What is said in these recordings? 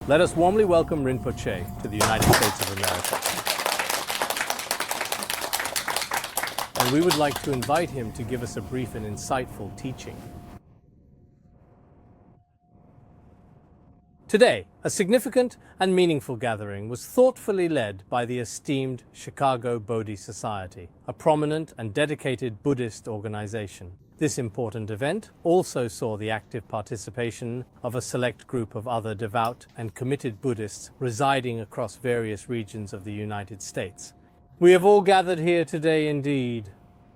Let us warmly welcome Rinpoche to the United States of America. And we would like to invite him to give us a brief and insightful teaching. Today, a significant and meaningful gathering was thoughtfully led by the esteemed Chicago Bodhi Society, a prominent and dedicated Buddhist organization. This important event also saw the active participation of a select group of other devout and committed Buddhists residing across various regions of the United States. We have all gathered here today indeed.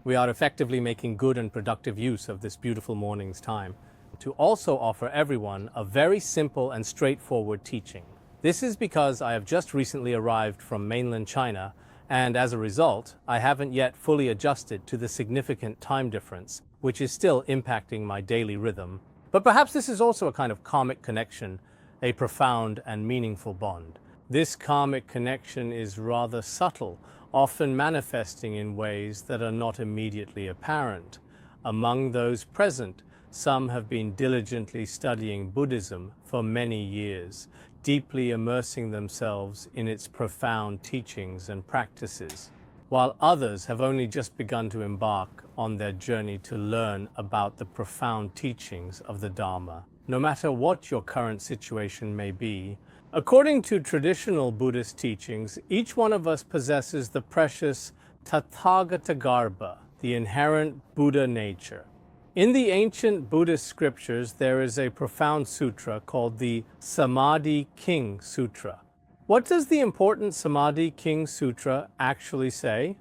We are effectively making good and productive use of this beautiful morning's time to also offer everyone a very simple and straightforward teaching. This is because I have just recently arrived from mainland China, and as a result, I haven't yet fully adjusted to the significant time difference, which is still impacting my daily rhythm. But perhaps this is also a kind of karmic connection, a profound and meaningful bond. This karmic connection is rather subtle, often manifesting in ways that are not immediately apparent. Among those present, some have been diligently studying Buddhism for many years, deeply immersing themselves in its profound teachings and practices, while others have only just begun to embark on their journey to learn about the profound teachings of the Dharma. No matter what your current situation may be, according to traditional Buddhist teachings, each one of us possesses the precious Tathagatagarbha, the inherent Buddha nature. In the ancient Buddhist scriptures, there is a profound sutra called the Samadhi King Sutra. What does the important Samadhi King Sutra actually say?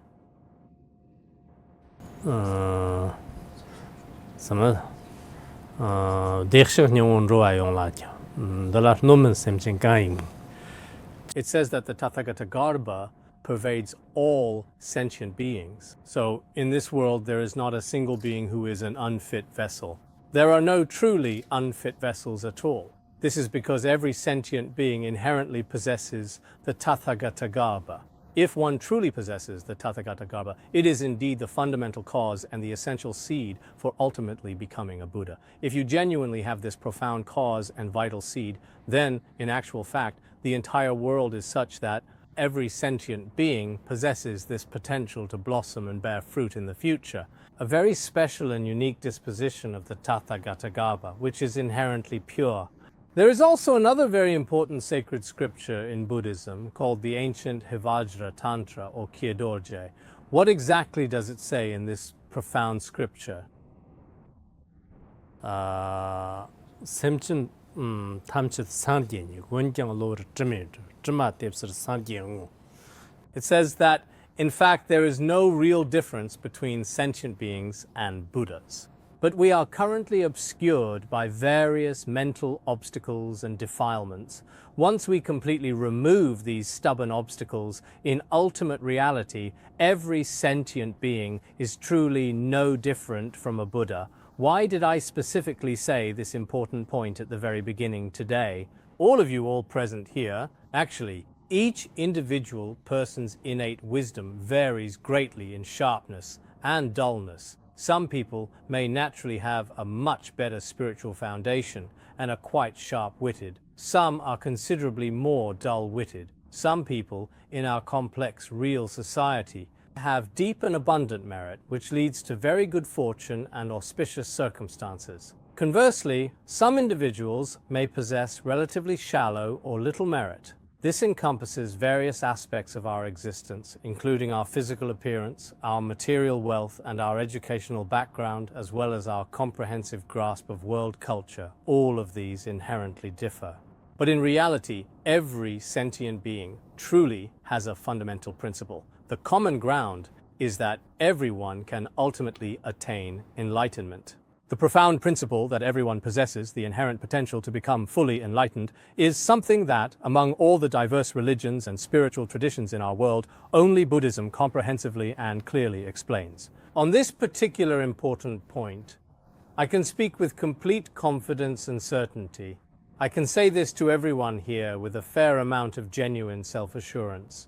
什么deixa nenhum roa用lá já. Dalas nomen semchen kain. It says that the Tathagatagarbha pervades all sentient beings. So in this world, there is not a single being who is an unfit vessel. There are no truly unfit vessels at all. This is because every sentient being inherently possesses the Tathagatagarbha. If one truly possesses the Tathagatagarbha, it is indeed the fundamental cause and the essential seed for ultimately becoming a Buddha. If you genuinely have this profound cause and vital seed, then, in actual fact, the entire world is such that every sentient being possesses this potential to blossom and bear fruit in the future, a very special and unique disposition of the Tathagatagarbha, which is inherently pure. There is also another very important sacred scripture in Buddhism called the ancient Hivajra Tantra or Sodargye. What exactly does it say in this profound scripture? Semchen tamchit sandyen wenjang lo zhme zhma tepsir sandyen. It says that, in fact, there is no real difference between sentient beings and Buddhas. But we are currently obscured by various mental obstacles and defilements. Once we completely remove these stubborn obstacles, in ultimate reality, every sentient being is truly no different from a Buddha. Why did I specifically say this important point at the very beginning today? All of you all present here, actually, each individual person's innate wisdom varies greatly in sharpness and dullness. Some people may naturally have a much better spiritual foundation and are quite sharp-witted. Some are considerably more dull-witted. Some people in our complex real society have deep and abundant merit, which leads to very good fortune and auspicious circumstances. Conversely, some individuals may possess relatively shallow or little merit. This encompasses various aspects of our existence, including our physical appearance, our material wealth, and our educational background, as well as our comprehensive grasp of world culture. All of these inherently differ. But in reality, every sentient being truly has a fundamental principle. The common ground is that everyone can ultimately attain enlightenment. The profound principle that everyone possesses, the inherent potential to become fully enlightened, is something that, among all the diverse religions and spiritual traditions in our world, only Buddhism comprehensively and clearly explains. On this particular important point, I can speak with complete confidence and certainty. I can say this to everyone here with a fair amount of genuine self-assurance.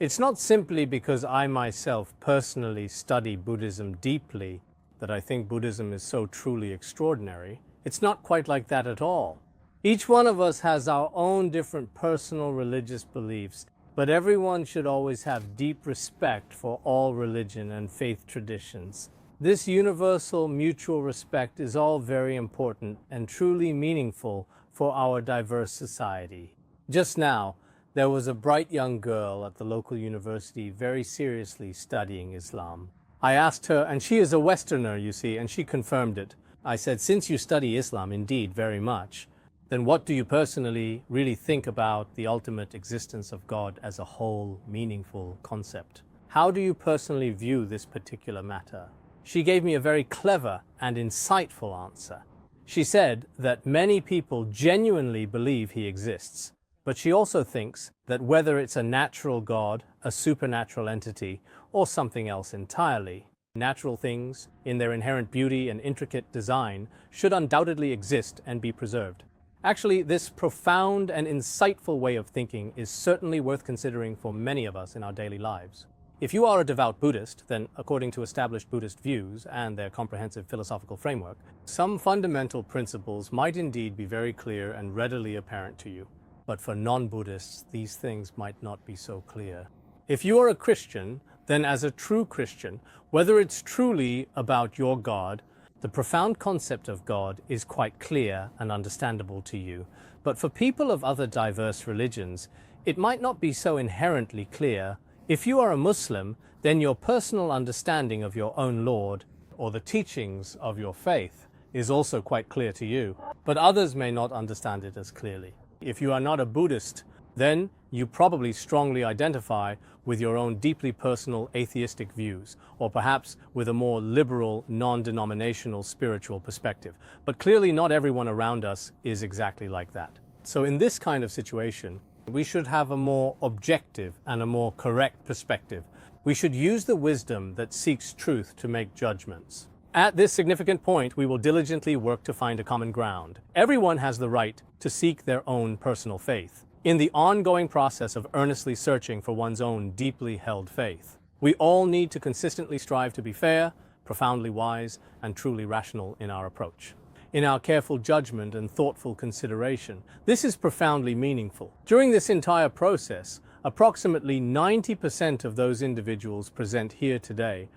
It's not simply because I myself personally study Buddhism deeply that I think Buddhism is so truly extraordinary. It's not quite like that at all. Each one of us has our own different personal religious beliefs, but everyone should always have deep respect for all religion and faith traditions. This universal mutual respect is all very important and truly meaningful for our diverse society. Just now, there was a bright young girl at the local university very seriously studying Islam. I asked her, and she is a Westerner, you see, and she confirmed it. I said, since you study Islam indeed very much, then what do you personally really think about the ultimate existence of God as a whole, meaningful concept? How do you personally view this particular matter? She gave me a very clever and insightful answer. She said that many people genuinely believe he exists, but she also thinks that whether it's a natural God, a supernatural entity, or something else entirely, natural things, in their inherent beauty and intricate design, should undoubtedly exist and be preserved. Actually, this profound and insightful way of thinking is certainly worth considering for many of us in our daily lives. If you are a devout Buddhist, then according to established Buddhist views and their comprehensive philosophical framework, some fundamental principles might indeed be very clear and readily apparent to you. But for non-Buddhists, these things might not be so clear. If you are a Christian, then as a true Christian, whether it's truly about your God, the profound concept of God is quite clear and understandable to you. But for people of other diverse religions, it might not be so inherently clear. If you are a Muslim, then your personal understanding of your own Lord, or the teachings of your faith, is also quite clear to you. But others may not understand it as clearly. If you are not a Buddhist, then you probably strongly identify with your own deeply personal atheistic views, or perhaps with a more liberal, non-denominational spiritual perspective. But clearly not everyone around us is exactly like that. So in this kind of situation, we should have a more objective and a more correct perspective. We should use the wisdom that seeks truth to make judgments. At this significant point, we will diligently work to find a common ground. Everyone has the right to seek their own personal faith, in the ongoing process of earnestly searching for one's own deeply held faith. We all need to consistently strive to be fair, profoundly wise, and truly rational in our approach. In our careful judgment and thoughtful consideration, this is profoundly meaningful. During this entire process, approximately 90% of those individuals present here today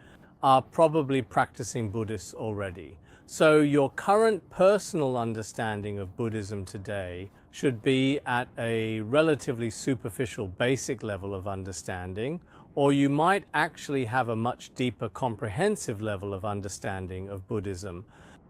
are probably practicing Buddhists already. So your current personal understanding of Buddhism today should be at a relatively superficial basic level of understanding, or you might actually have a much deeper comprehensive level of understanding of Buddhism.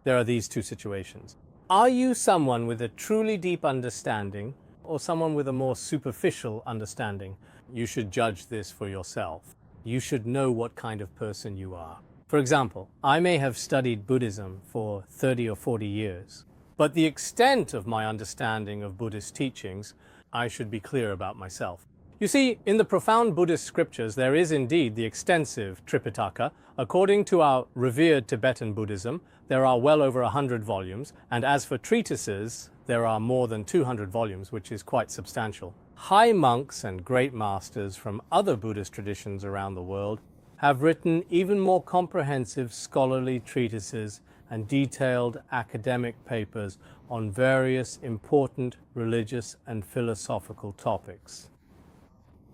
There are these two situations. Are you someone with a truly deep understanding, or someone with a more superficial understanding? You should judge this for yourself. You should know what kind of person you are. For example, I may have studied Buddhism for 30 or 40 years, but the extent of my understanding of Buddhist teachings, I should be clear about myself. You see, in the profound Buddhist scriptures, there is indeed the extensive Tripitaka. According to our revered Tibetan Buddhism, there are well over 100 volumes, and as for treatises, there are more than 200 volumes, which is quite substantial. High monks and great masters from other Buddhist traditions around the world have written even more comprehensive scholarly treatises and detailed academic papers on various important religious and philosophical topics.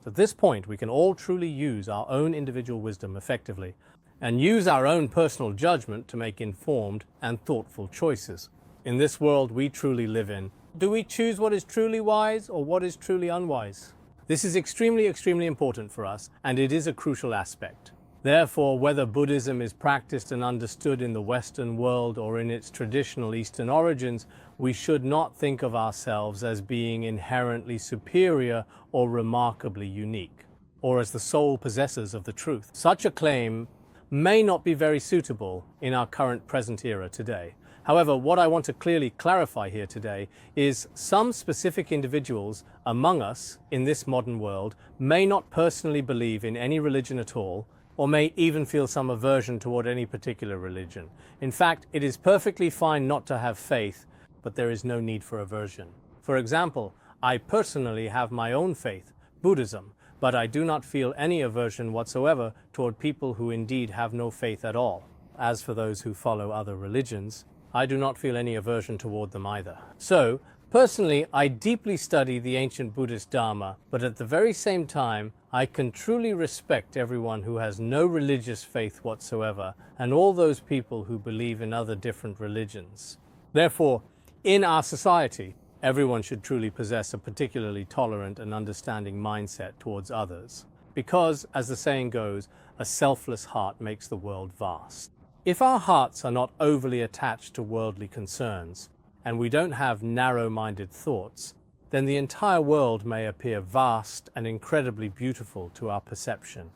At this point, we can all truly use our own individual wisdom effectively and use our own personal judgment to make informed and thoughtful choices. In this world we truly live in, do we choose what is truly wise or what is truly unwise? This is extremely important for us, and it is a crucial aspect. Therefore, whether Buddhism is practiced and understood in the Western world or in its traditional Eastern origins, we should not think of ourselves as being inherently superior or remarkably unique, or as the sole possessors of the truth. Such a claim may not be very suitable in our current present era today. However, what I want to clearly clarify here today is some specific individuals among us in this modern world may not personally believe in any religion at all, or may even feel some aversion toward any particular religion. In fact, it is perfectly fine not to have faith, but there is no need for aversion. For example, I personally have my own faith, Buddhism, but I do not feel any aversion whatsoever toward people who indeed have no faith at all. As for those who follow other religions, I do not feel any aversion toward them either. So, Personally, I deeply study the ancient Buddhist Dharma, but at the very same time, I can truly respect everyone who has no religious faith whatsoever and all those people who believe in other different religions. Therefore, in our society, everyone should truly possess a particularly tolerant and understanding mindset towards others, because, as the saying goes, a selfless heart makes the world vast. If our hearts are not overly attached to worldly concerns, and we don't have narrow-minded thoughts, then the entire world may appear vast and incredibly beautiful to our perception.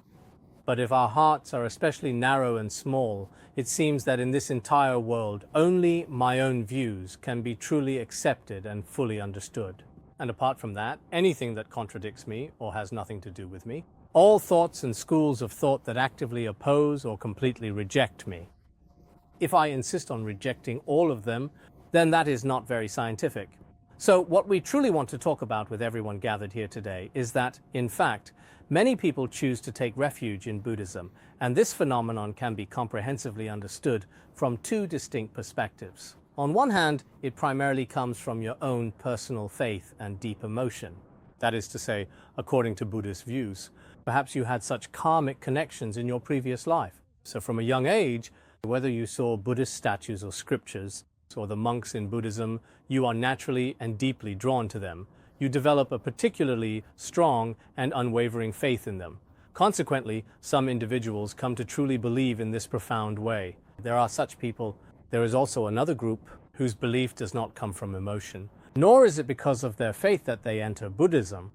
But if our hearts are especially narrow and small, it seems that in this entire world, only my own views can be truly accepted and fully understood. And apart from that, anything that contradicts me or has nothing to do with me, all thoughts and schools of thought that actively oppose or completely reject me. If I insist on rejecting all of them, then that is not very scientific. So what we truly want to talk about with everyone gathered here today is that, in fact, many people choose to take refuge in Buddhism, and this phenomenon can be comprehensively understood from two distinct perspectives. On one hand, it primarily comes from your own personal faith and deep emotion. That is to say, according to Buddhist views, perhaps you had such karmic connections in your previous life. So from a young age, whether you saw Buddhist statues or scriptures, or the monks in Buddhism, you are naturally and deeply drawn to them. You develop a particularly strong and unwavering faith in them. Consequently, some individuals come to truly believe in this profound way. There are such people. There is also another group whose belief does not come from emotion, nor is it because of their faith that they enter Buddhism,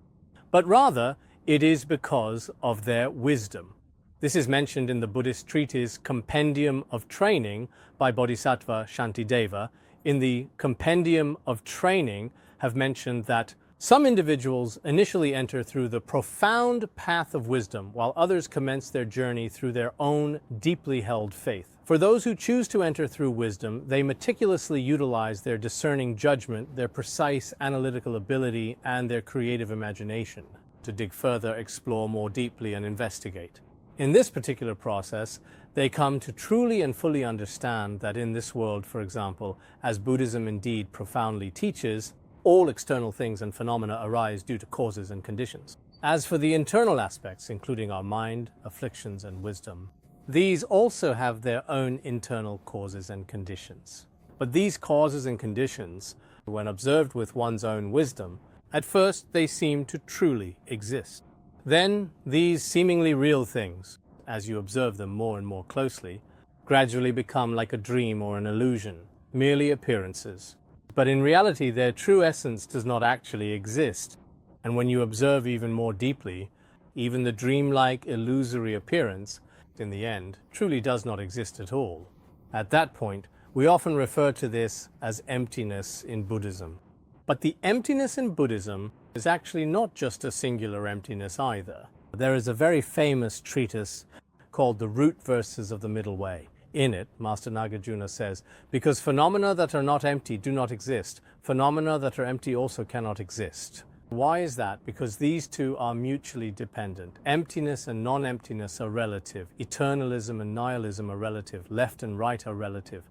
but rather it is because of their wisdom. This is mentioned in the Buddhist treatise Compendium of Training by Bodhisattva Shantideva. In the Compendium of Training have mentioned that some individuals initially enter through the profound path of wisdom, while others commence their journey through their own deeply held faith. For those who choose to enter through wisdom, they meticulously utilize their discerning judgment, their precise analytical ability, and their creative imagination to dig further, explore more deeply, and investigate. In this particular process, they come to truly and fully understand that in this world, for example, as Buddhism indeed profoundly teaches, all external things and phenomena arise due to causes and conditions. As for the internal aspects, including our mind, afflictions, and wisdom, these also have their own internal causes and conditions. But these causes and conditions, when observed with one's own wisdom, at first they seem to truly exist. Then these seemingly real things, as you observe them more and more closely, gradually become like a dream or an illusion, merely appearances. But in reality, their true essence does not actually exist. And when you observe even more deeply, even the dreamlike, illusory appearance, in the end, truly does not exist at all. At that point, we often refer to this as emptiness in Buddhism. But the emptiness in Buddhism is actually not just a singular emptiness either. There is a very famous treatise called The Root Verses of the Middle Way. In it, Master Nagarjuna says, because phenomena that are not empty do not exist, phenomena that are empty also cannot exist. Why is that? Because these two are mutually dependent. Emptiness and non-emptiness are relative. Eternalism and nihilism are relative. Left and right are relative.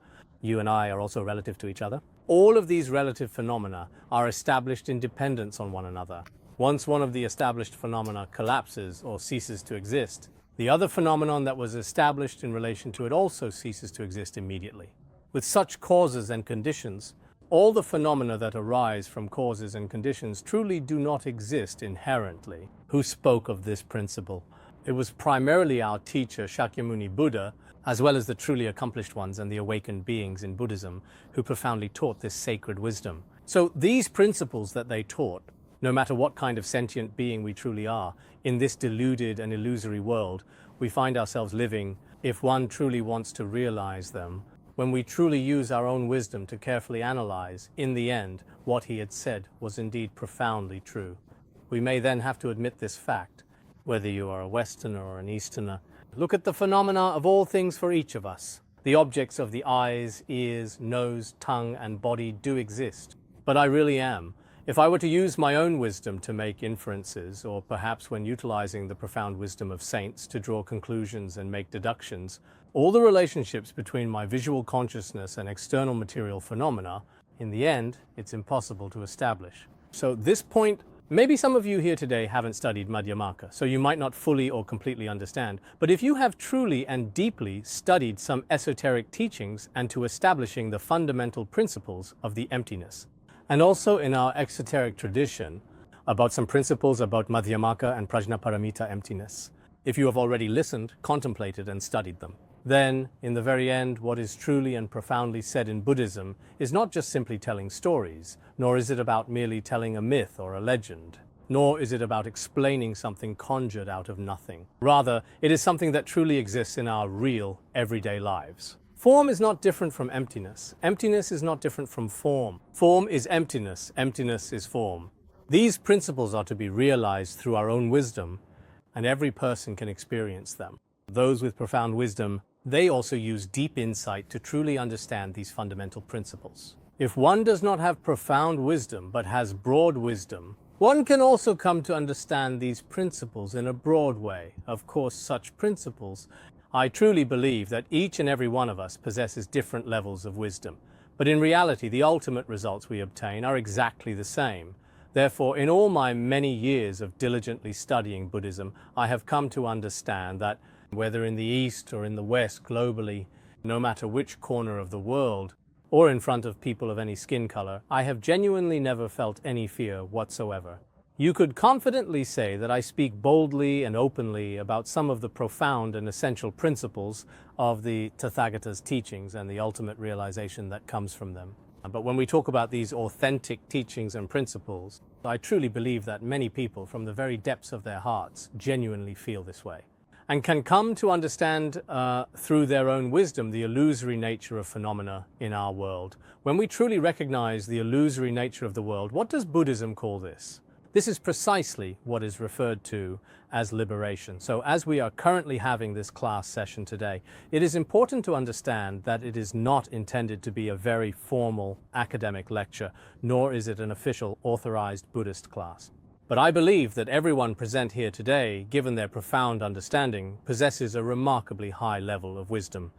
You and I are also relative to each other. All of these relative phenomena are established in dependence on one another. Once one of the established phenomena collapses or ceases to exist, the other phenomenon that was established in relation to it also ceases to exist immediately. With such causes and conditions, all the phenomena that arise from causes and conditions truly do not exist inherently. Who spoke of this principle? It was primarily our teacher Shakyamuni Buddha, as well as the truly accomplished ones and the awakened beings in Buddhism, who profoundly taught this sacred wisdom. So these principles that they taught, no matter what kind of sentient being we truly are, in this deluded and illusory world, we find ourselves living, if one truly wants to realize them, when we truly use our own wisdom to carefully analyze, in the end, what he had said was indeed profoundly true. We may then have to admit this fact, whether you are a Westerner or an Easterner. Look at the phenomena of all things for each of us. The objects of the eyes, ears, nose, tongue, and body do exist. But I really am. If I were to use my own wisdom to make inferences, or perhaps when utilizing the profound wisdom of saints to draw conclusions and make deductions, all the relationships between my visual consciousness and external material phenomena, in the end, it's impossible to establish. So this point, maybe some of you here today haven't studied Madhyamaka, so you might not fully or completely understand. But if you have truly and deeply studied some esoteric teachings and to establishing the fundamental principles of the emptiness, and also in our exoteric tradition, about some principles about Madhyamaka and Prajnaparamita emptiness, if you have already listened, contemplated, and studied them, then, in the very end, what is truly and profoundly said in Buddhism is not just simply telling stories, nor is it about merely telling a myth or a legend, nor is it about explaining something conjured out of nothing. Rather, it is something that truly exists in our real, everyday lives. Form is not different from emptiness. Emptiness is not different from form. Form is emptiness. Emptiness is form. These principles are to be realized through our own wisdom, and every person can experience them. Those with profound wisdom, they also use deep insight to truly understand these fundamental principles. If one does not have profound wisdom but has broad wisdom, one can also come to understand these principles in a broad way. Of course, such principles, I truly believe that each and every one of us possesses different levels of wisdom. But in reality, the ultimate results we obtain are exactly the same. Therefore, in all my many years of diligently studying Buddhism, I have come to understand that whether in the East or in the West globally, no matter which corner of the world, or in front of people of any skin color, I have genuinely never felt any fear whatsoever. You could confidently say that I speak boldly and openly about some of the profound and essential principles of the Tathagata's teachings and the ultimate realization that comes from them. But when we talk about these authentic teachings and principles, I truly believe that many people from the very depths of their hearts genuinely feel this way, and can come to understand through their own wisdom the illusory nature of phenomena in our world. When we truly recognize the illusory nature of the world, what does Buddhism call this? This is precisely what is referred to as liberation. So as we are currently having this class session today, it is important to understand that it is not intended to be a very formal academic lecture, nor is it an official authorized Buddhist class. But I believe that everyone present here today, given their profound understanding, possesses a remarkably high level of wisdom.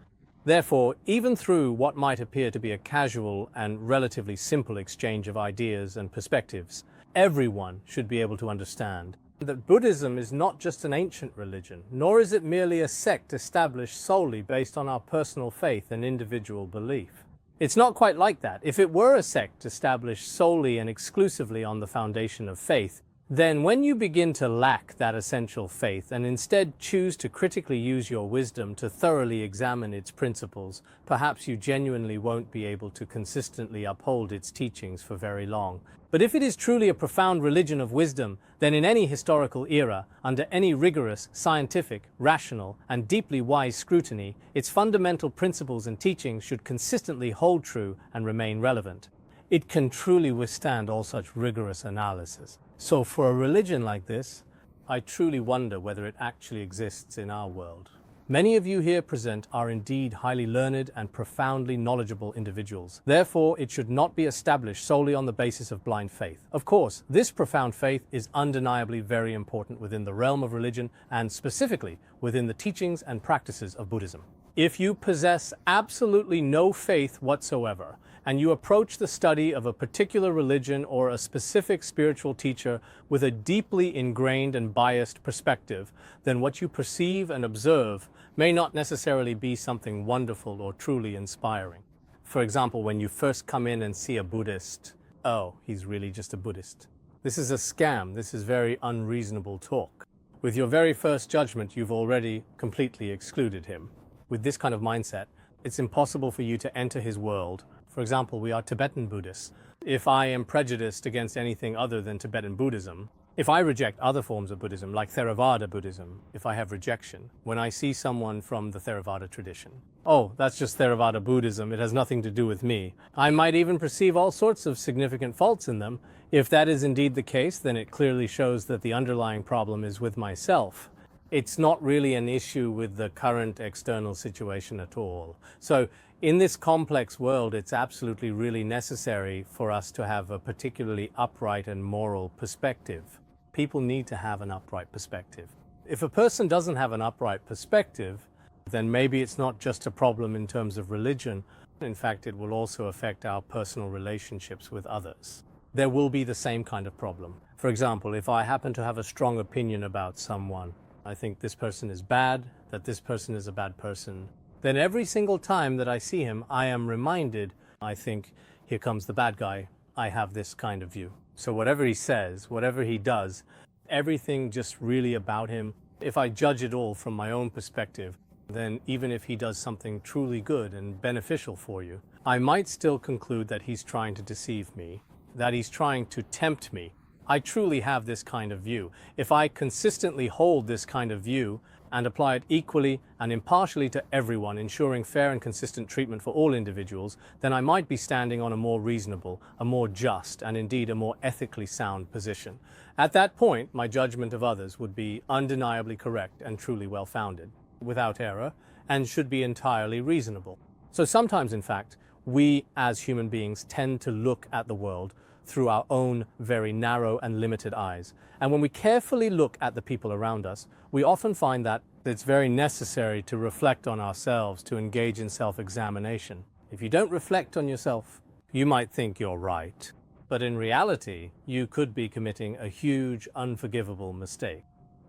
Therefore, even through what might appear to be a casual and relatively simple exchange of ideas and perspectives, everyone should be able to understand that Buddhism is not just an ancient religion, nor is it merely a sect established solely based on our personal faith and individual belief. It's not quite like that. If it were a sect established solely and exclusively on the foundation of faith, then when you begin to lack that essential faith and instead choose to critically use your wisdom to thoroughly examine its principles, perhaps you genuinely won't be able to consistently uphold its teachings for very long. But if it is truly a profound religion of wisdom, then in any historical era, under any rigorous, scientific, rational, and deeply wise scrutiny, its fundamental principles and teachings should consistently hold true and remain relevant. It can truly withstand all such rigorous analysis. So for a religion like this, I truly wonder whether it actually exists in our world. Many of you here present are indeed highly learned and profoundly knowledgeable individuals. Therefore, it should not be established solely on the basis of blind faith. Of course, this profound faith is undeniably very important within the realm of religion and specifically within the teachings and practices of Buddhism. If you possess absolutely no faith whatsoever, and you approach the study of a particular religion or a specific spiritual teacher with a deeply ingrained and biased perspective, then what you perceive and observe may not necessarily be something wonderful or truly inspiring. For example, when you first come in and see a Buddhist, oh, he's really just a Buddhist. This is a scam. This is very unreasonable talk. With your very first judgment, you've already completely excluded him. With this kind of mindset, it's impossible for you to enter his world. For example, we are Tibetan Buddhists. If I am prejudiced against anything other than Tibetan Buddhism, if I reject other forms of Buddhism, like Theravada Buddhism, if I have rejection, when I see someone from the Theravada tradition, oh, that's just Theravada Buddhism, it has nothing to do with me. I might even perceive all sorts of significant faults in them. If that is indeed the case, then it clearly shows that the underlying problem is with myself. It's not really an issue with the current external situation at all. So in this complex world, it's absolutely really necessary for us to have a particularly upright and moral perspective. People need to have an upright perspective. If a person doesn't have an upright perspective, then maybe it's not just a problem in terms of religion, In fact, it will also affect our personal relationships with others. There will be the same kind of problem. For example, if I happen to have a strong opinion about someone, I think this person is bad, that this person is a bad person, then every single time that I see him, I am reminded, I think, here comes the bad guy. I have this kind of view. So whatever he says, whatever he does, everything just really about him, if I judge it all from my own perspective, then even if he does something truly good and beneficial for you, I might still conclude that he's trying to deceive me, that he's trying to tempt me. I truly have this kind of view. If I consistently hold this kind of view and apply it equally and impartially to everyone, ensuring fair and consistent treatment for all individuals, then I might be standing on a more reasonable, a more just, and indeed a more ethically sound position. At that point, my judgment of others would be undeniably correct and truly well-founded, without error, and should be entirely reasonable. So sometimes, in fact, we as human beings tend to look at the world through our own very narrow and limited eyes. And when we carefully look at the people around us, we often find that it's very necessary to reflect on ourselves, to engage in self-examination. If you don't reflect on yourself, you might think you're right. But in reality, you could be committing a huge, unforgivable mistake.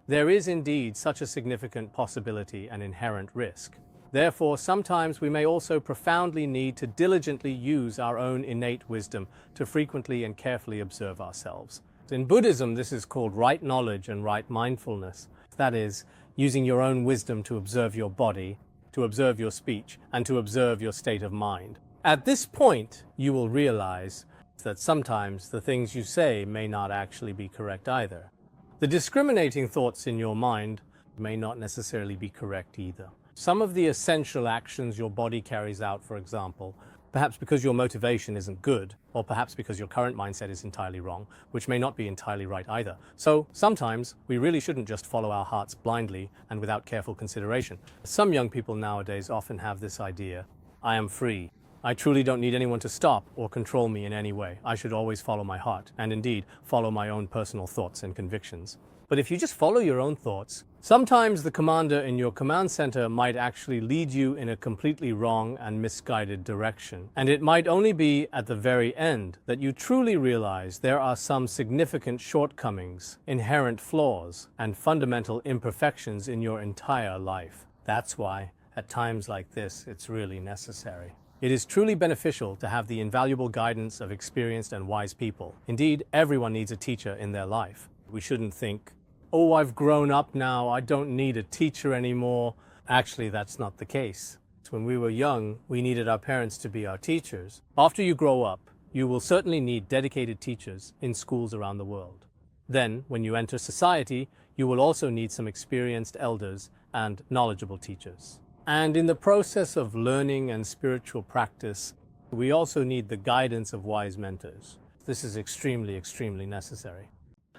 There is indeed such a significant possibility and inherent risk. Therefore, sometimes we may also profoundly need to diligently use our own innate wisdom to frequently and carefully observe ourselves. In Buddhism, this is called right knowledge and right mindfulness. That is, using your own wisdom to observe your body, to observe your speech, and to observe your state of mind. At this point, you will realize that sometimes the things you say may not actually be correct either. The discriminating thoughts in your mind may not necessarily be correct either. Some of the essential actions your body carries out, for example, perhaps because your motivation isn't good, or perhaps because your current mindset is entirely wrong, which may not be entirely right either. So sometimes we really shouldn't just follow our hearts blindly and without careful consideration. Some young people nowadays often have this idea, I am free. I truly don't need anyone to stop or control me in any way. I should always follow my heart, and indeed follow my own personal thoughts and convictions. But if you just follow your own thoughts, sometimes the commander in your command center might actually lead you in a completely wrong and misguided direction. And it might only be at the very end that you truly realize there are some significant shortcomings, inherent flaws, and fundamental imperfections in your entire life. That's why, at times like this, it's really necessary. It is truly beneficial to have the invaluable guidance of experienced and wise people. Indeed, everyone needs a teacher in their life. We shouldn't think, oh, I've grown up now, I don't need a teacher anymore. Actually, that's not the case. When we were young, we needed our parents to be our teachers. After you grow up, you will certainly need dedicated teachers in schools around the world. Then, when you enter society, you will also need some experienced elders and knowledgeable teachers. And in the process of learning and spiritual practice, we also need the guidance of wise mentors. This is extremely, extremely necessary.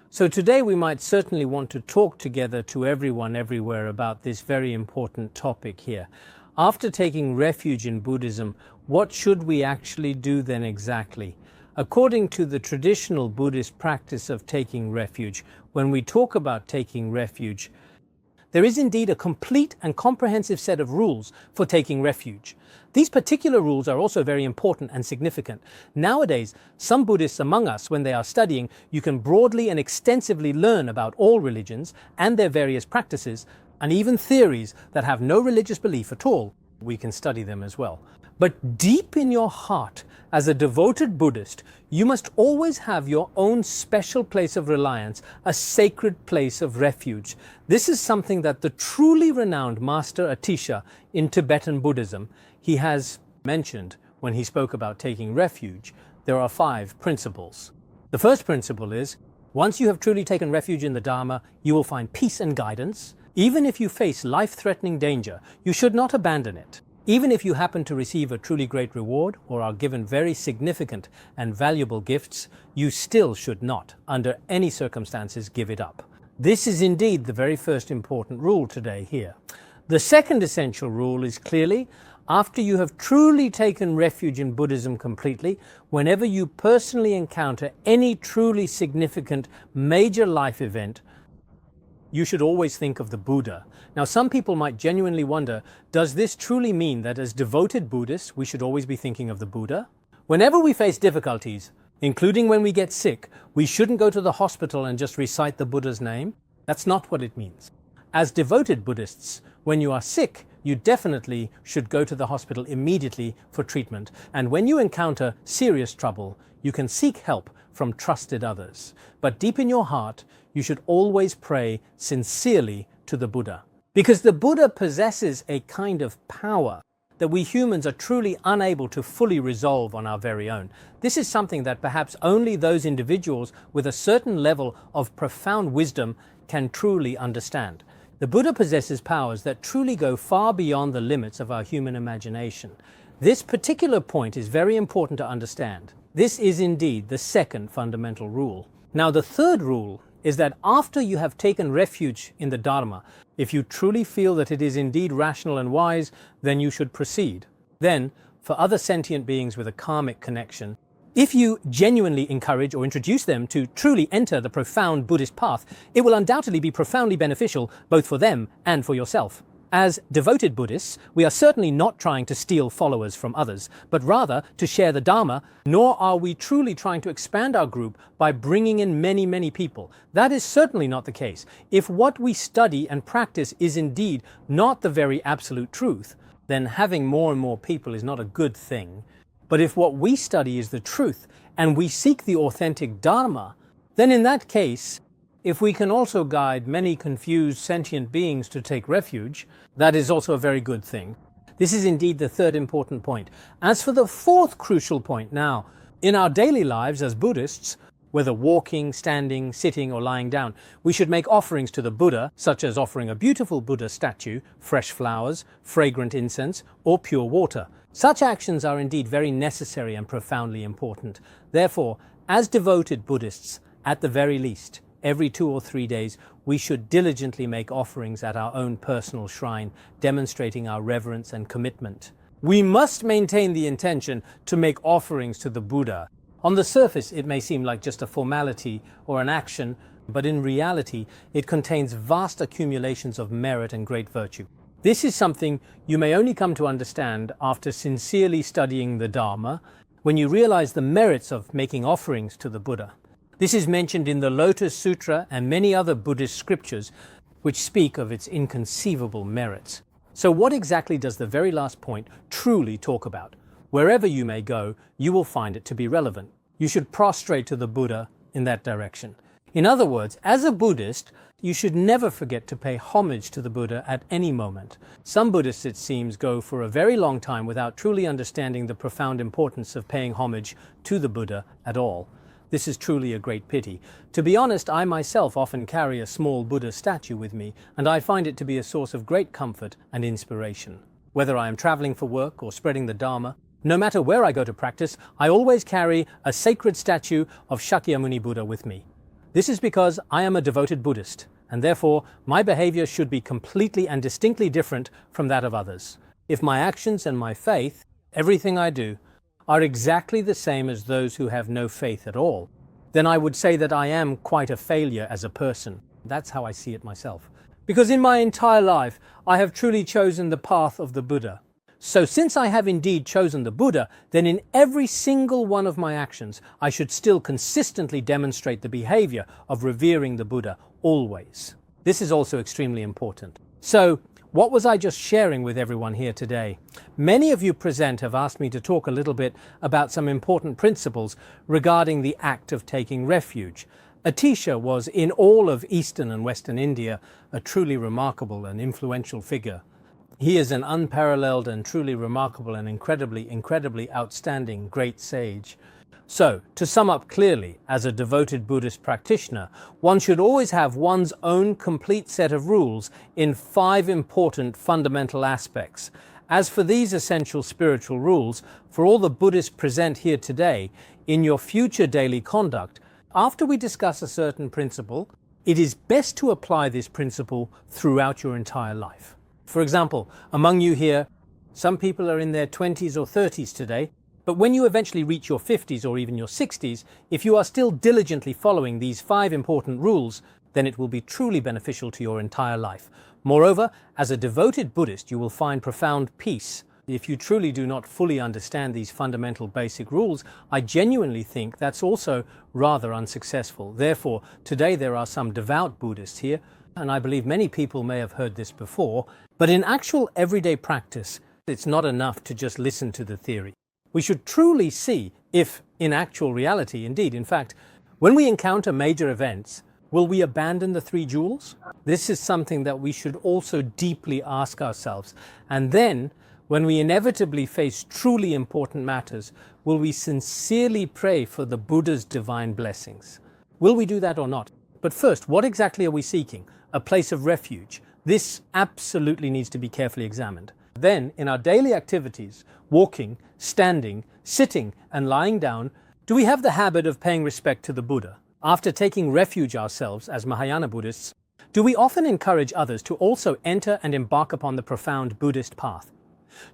So today we might certainly want to talk together to everyone everywhere about this very important topic here. After taking refuge in Buddhism, what should we actually do then exactly? According to the traditional Buddhist practice of taking refuge, when we talk about taking refuge, there is indeed a complete and comprehensive set of rules for taking refuge. These particular rules are also very important and significant. Nowadays, some Buddhists among us, when they are studying, you can broadly and extensively learn about all religions and their various practices, and even theories that have no religious belief at all. We can study them as well. But deep in your heart, as a devoted Buddhist, you must always have your own special place of reliance, a sacred place of refuge. This is something that the truly renowned Master Atisha in Tibetan Buddhism, he has mentioned when he spoke about taking refuge. There are 5 principles. The first principle is, once you have truly taken refuge in the Dharma, you will find peace and guidance. Even if you face life-threatening danger, you should not abandon it. Even if you happen to receive a truly great reward or are given very significant and valuable gifts, you still should not, under any circumstances, give it up. This is indeed the very first important rule today here. The second essential rule is clearly, after you have truly taken refuge in Buddhism completely, whenever you personally encounter any truly significant major life event, you should always think of the Buddha. Now, some people might genuinely wonder, does this truly mean that as devoted Buddhists, we should always be thinking of the Buddha? Whenever we face difficulties, including when we get sick, we shouldn't go to the hospital and just recite the Buddha's name. That's not what it means. As devoted Buddhists, when you are sick, you definitely should go to the hospital immediately for treatment. And when you encounter serious trouble, you can seek help from trusted others. But deep in your heart, you should always pray sincerely to the Buddha. Because the Buddha possesses a kind of power that we humans are truly unable to fully resolve on our very own. This is something that perhaps only those individuals with a certain level of profound wisdom can truly understand. The Buddha possesses powers that truly go far beyond the limits of our human imagination. This particular point is very important to understand. This is indeed the second fundamental rule. Now, the third rule is that after you have taken refuge in the Dharma, if you truly feel that it is indeed rational and wise, then you should proceed. Then, for other sentient beings with a karmic connection, if you genuinely encourage or introduce them to truly enter the profound Buddhist path, it will undoubtedly be profoundly beneficial both for them and for yourself. As devoted Buddhists, we are certainly not trying to steal followers from others, but rather to share the Dharma, nor are we truly trying to expand our group by bringing in many people. That is certainly not the case. If what we study and practice is indeed not the very absolute truth, then having more and more people is not a good thing. But if what we study is the truth, and we seek the authentic Dharma, then in that case, if we can also guide many confused sentient beings to take refuge, that is also a very good thing. This is indeed the third important point. As for the fourth crucial point now, in our daily lives as Buddhists, whether walking, standing, sitting, or lying down, we should make offerings to the Buddha, such as offering a beautiful Buddha statue, fresh flowers, fragrant incense, or pure water. Such actions are indeed very necessary and profoundly important. Therefore, as devoted Buddhists, at the very least, every 2 or 3 days, we should diligently make offerings at our own personal shrine, demonstrating our reverence and commitment. We must maintain the intention to make offerings to the Buddha. On the surface, it may seem like just a formality or an action, but in reality, it contains vast accumulations of merit and great virtue. This is something you may only come to understand after sincerely studying the Dharma, when you realize the merits of making offerings to the Buddha. This is mentioned in the Lotus Sutra and many other Buddhist scriptures which speak of its inconceivable merits. So what exactly does the very last point truly talk about? Wherever you may go, you will find it to be relevant. You should prostrate to the Buddha in that direction. In other words, as a Buddhist, you should never forget to pay homage to the Buddha at any moment. Some Buddhists, it seems, go for a very long time without truly understanding the profound importance of paying homage to the Buddha at all. This is truly a great pity. To be honest, I myself often carry a small Buddha statue with me, and I find it to be a source of great comfort and inspiration. Whether I am traveling for work or spreading the Dharma, no matter where I go to practice, I always carry a sacred statue of Shakyamuni Buddha with me. This is because I am a devoted Buddhist, and therefore my behavior should be completely and distinctly different from that of others. If my actions and my faith, everything I do, are exactly the same as those who have no faith at all, then I would say that I am quite a failure as a person. That's how I see it myself. Because in my entire life, I have truly chosen the path of the Buddha. So since I have indeed chosen the Buddha, then in every single one of my actions, I should still consistently demonstrate the behavior of revering the Buddha always. This is also extremely important. So, what was I just sharing with everyone here today? Many of you present have asked me to talk a little bit about some important principles regarding the act of taking refuge. Atisha was, in all of Eastern and Western India, a truly remarkable and influential figure. He is an unparalleled and truly remarkable and incredibly outstanding great sage. So, to sum up clearly, as a devoted Buddhist practitioner, one should always have one's own complete set of rules in 5 important fundamental aspects. As for these essential spiritual rules, for all the Buddhists present here today, in your future daily conduct, after we discuss a certain principle, it is best to apply this principle throughout your entire life. For example, among you here, some people are in their 20s or 30s today, but when you eventually reach your 50s or even your 60s, if you are still diligently following these 5 important rules, then it will be truly beneficial to your entire life. Moreover, as a devoted Buddhist, you will find profound peace. If you truly do not fully understand these fundamental basic rules, I genuinely think that's also rather unsuccessful. Therefore, today there are some devout Buddhists here, and I believe many people may have heard this before, but in actual everyday practice, it's not enough to just listen to the theory. We should truly see if, in actual reality, indeed, in fact, when we encounter major events, will we abandon the three jewels? This is something that we should also deeply ask ourselves. And then, when we inevitably face truly important matters, will we sincerely pray for the Buddha's divine blessings? Will we do that or not? But first, what exactly are we seeking? A place of refuge. This absolutely needs to be carefully examined. Then, in our daily activities, walking, standing, sitting, and lying down, do we have the habit of paying respect to the Buddha? After taking refuge ourselves as Mahayana Buddhists, do we often encourage others to also enter and embark upon the profound Buddhist path?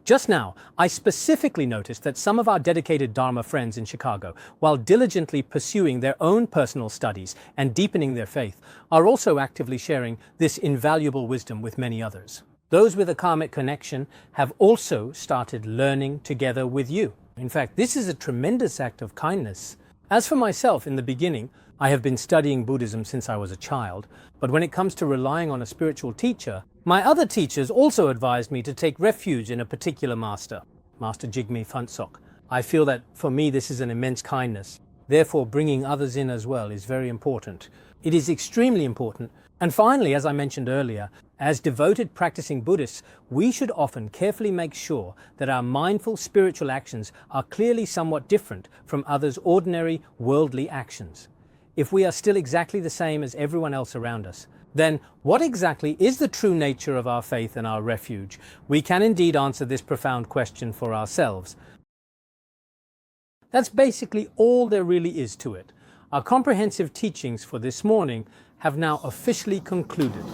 Just now, I specifically noticed that some of our dedicated Dharma friends in Chicago, while diligently pursuing their own personal studies and deepening their faith, are also actively sharing this invaluable wisdom with many others. Those with a karmic connection have also started learning together with you. In fact, this is a tremendous act of kindness. As for myself, in the beginning, I have been studying Buddhism since I was a child, but when it comes to relying on a spiritual teacher, my other teachers also advised me to take refuge in a particular master, Master Jigme Phuntsok. I feel that for me this is an immense kindness. Therefore, bringing others in as well is very important. It is extremely important. And finally, as I mentioned earlier, as devoted practicing Buddhists, we should often carefully make sure that our mindful spiritual actions are clearly somewhat different from others' ordinary worldly actions. If we are still exactly the same as everyone else around us, then what exactly is the true nature of our faith and our refuge? We can indeed answer this profound question for ourselves. That's basically all there really is to it. Our comprehensive teachings for this morning have now officially concluded.